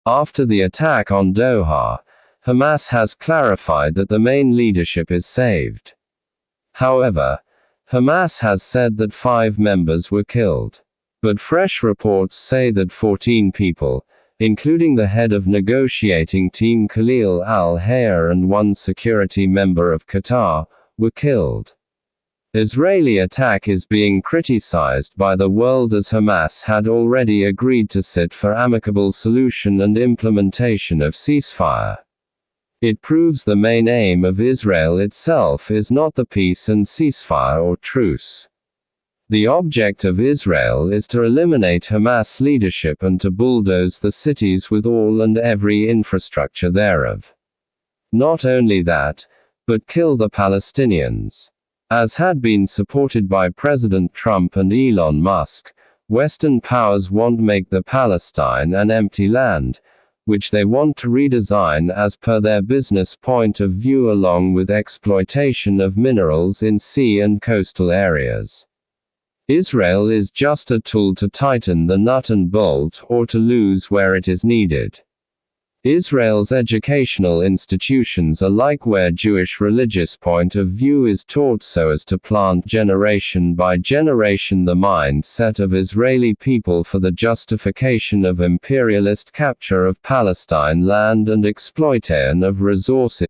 After the attack on Doha, Hamas has clarified that the main leadership is saved. However, Hamas has said that 5 members were killed. But fresh reports say that 14 people, including the head of negotiating team Khalil al-Hayya and 1 security member of Qatar, were killed. Israeli attack is being criticized by the world as Hamas had already agreed to sit for amicable solution and implementation of ceasefire. It proves the main aim of Israel itself is not the peace and ceasefire or truce. The object of Israel is to eliminate Hamas leadership and to bulldoze the cities with all and every infrastructure thereof. Not only that, but kill the Palestinians. As had been supported by President Trump and Elon Musk, Western powers want make the Palestine an empty land, which they want to redesign as per their business point of view along with exploitation of minerals in sea and coastal areas. Israel is just a tool to tighten the nut and bolt or to lose where it is needed. Israel's educational institutions are like where Jewish religious point of view is taught so as to plant generation by generation the mindset of Israeli people for the justification of imperialist capture of Palestine land and exploitation of resources.